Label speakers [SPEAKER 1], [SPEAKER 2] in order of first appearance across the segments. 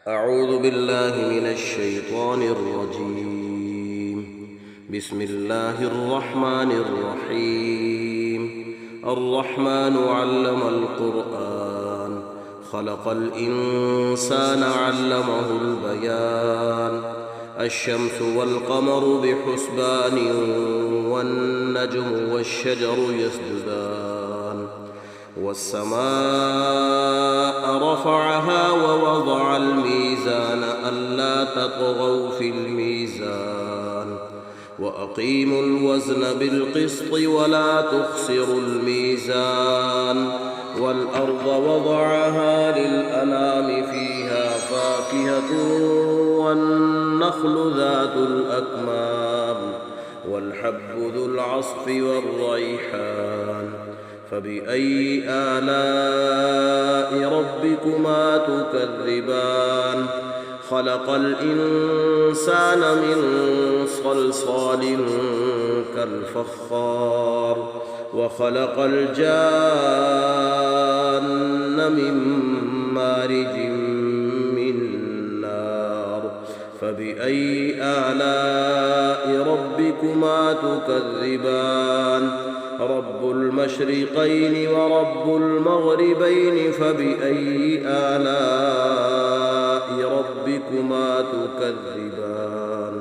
[SPEAKER 1] أعوذ بالله من الشيطان الرجيم. بسم الله الرحمن الرحيم. الرحمن علم القرآن، خلق الإنسان علمه البيان. الشمس والقمر بحسبان، والنجم والشجر يسجدان. والسماء رفعها ووضع الميزان ألا تطغوا في الميزان، وأقيموا الوزن بالقسط ولا تخسروا الميزان. والأرض وضعها للأنام فيها فاكهة والنخل ذات الأكمام والحب ذو العصف والريحان. فبأي آلاء ربكما تكذبان؟ خلق الإنسان من صلصال كالفخار، وخلق الجان من مارج من نار. فبأي آلاء ربكما تكذبان؟ رب المشرقين ورب المغربين، فبأي آلاء ربكما تكذبان؟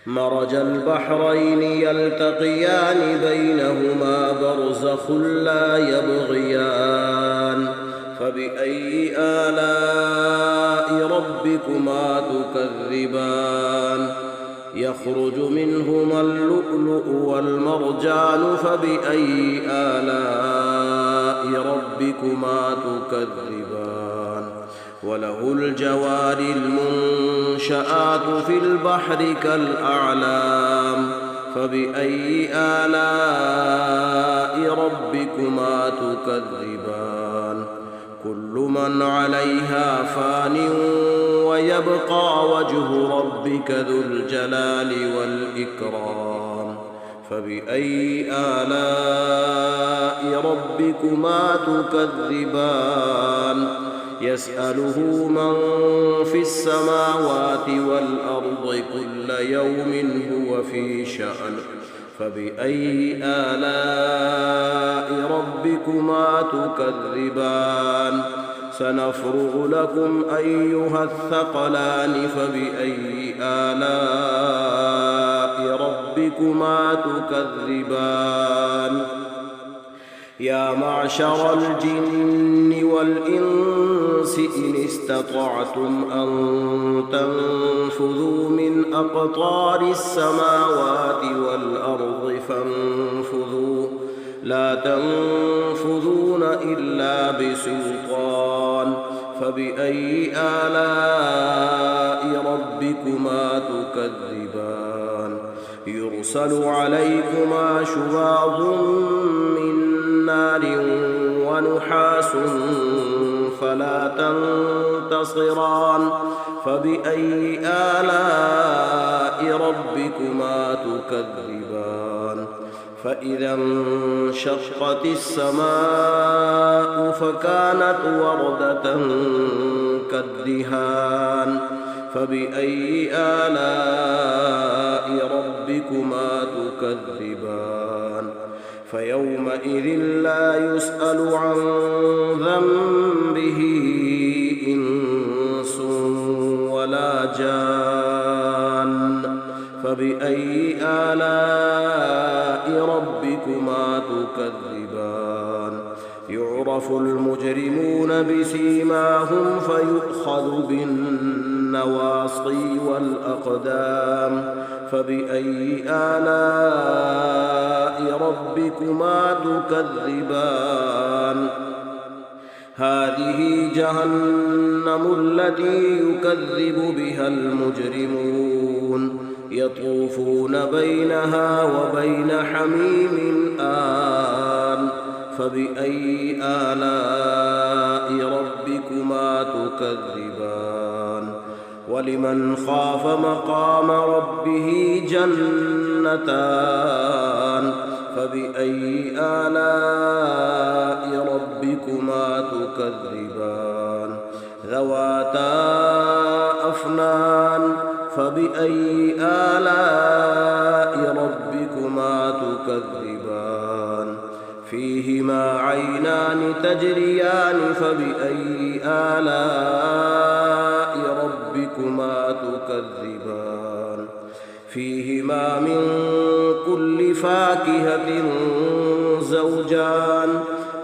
[SPEAKER 1] مرج البحرين يلتقيان بينهما برزخ لا يبغيان. فبأي آلاء ربكما تكذبان؟ يخرج منهما اللؤلؤ والمرجان. فبأي آلاء ربكما تكذبان؟ وله الجوار المنشآت في البحر كالأعلام. فبأي آلاء ربكما تكذبان؟ كل من عليها فان ويبقى وجه ربك ذو الجلال والإكرام. فبأي آلاء ربكما تكذبان؟ يسأله من في السماوات والأرض كل يوم هو في شأن. فبأي آلاء ربكما تكذبان؟ سنفرغ لكم أيها الثقلان. فبأي آلاء ربكما تكذبان؟ يا معشر الجن والإنس إن استطعتم أن تنفذوا من أقطار السماوات والأرض فانفذوا، لا تنفذون إلا بسلطان. فبأي آلاء ربكما تكذبان؟ يرسل عليكما شواظ من نار ونحاس فلا تنتصران. فبأي آلاء ربكما تكذبان؟ فإذا انشقت السماء فكانت وردة كالدهان. فبأي آلاء ربكما تكذبان؟ فيومئذ لا يسأل عن ذنبه إنس ولا جان. فبأي آلاء ربكما تكذبان؟ يعرف المجرمون بسيماهم فيؤخذ بالنواصي والأقدام. فبأي آلاء ربكما تكذبان؟ هذه جهنم التي يكذب بها المجرمون، يطوفون بينها وبين حميم آن. فبأي آلاء ربكما تكذبان؟ ولمن خاف مقام ربه جنتان. فبأي آلاء ربكما تكذبان؟ ذواتا فبأي آلاء ربكما تكذبان فيهما عينان تجريان فبأي آلاء ربكما تكذبان فيهما من كل فاكهة زوجان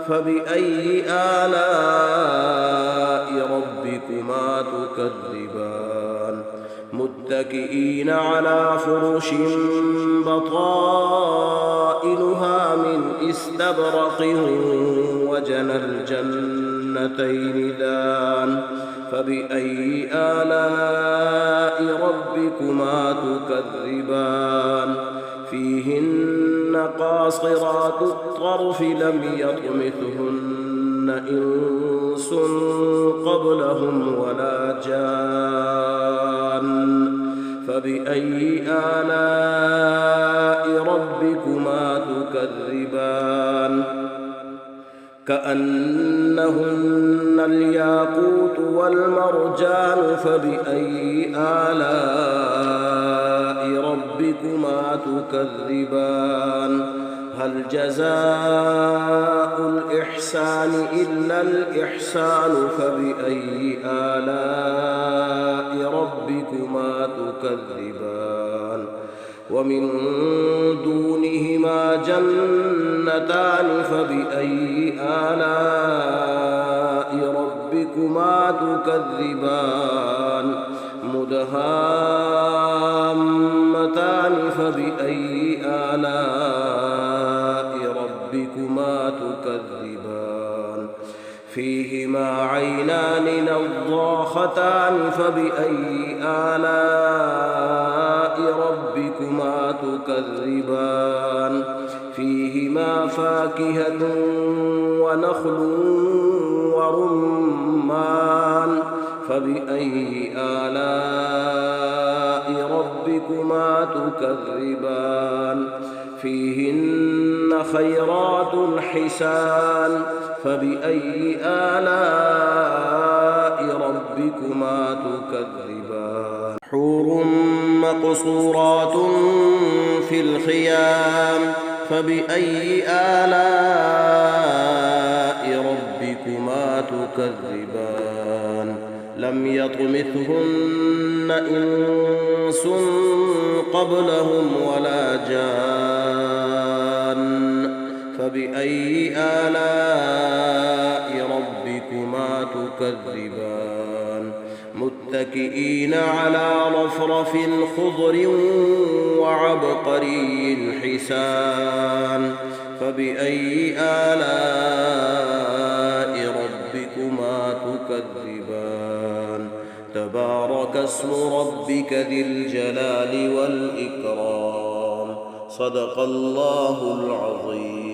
[SPEAKER 1] فبأي آلاء ربكما تكذبان متكئين على فرش بطائنها من استبرق وجنى الجنتين دان فبأي آلاء ربكما تكذبان فيهن قاصرات الطرف لم يطمثهن إنس قبلهم ولا جان فبأي آلاء ربكما تكذبان كأنهن الياقوت والمرجان فبأي آلاء ربكما تكذبان هل جزاء الإحسان إلا الإحسان فبأي آلاء ربكما تكذبان ومن دونهما جنتان فبأي آلاء ربكما تكذبان مدهامتان فبأي آلاء ربكما تكذبان فيهما عينان نضاختان فبأي آلاء ربكما تكذبان فيهما فاكهة ونخل ورمان فبأي آلاء ربكما تكذبان فيهن خيرات حسان فبأي آلاء ربكما تكذبان حور مقصورات في الخيام فبأي آلاء ربكما تكذبان لم يطمثهن إنس قبلهم ولا جان فبأي آلاء ربكما تكذبان متكئين على رفرف خضر وعبقري حسان فبأي آلاء ربكما تكذبان تبارك اسم ربك ذي الجلال والإكرام صدق الله العظيم.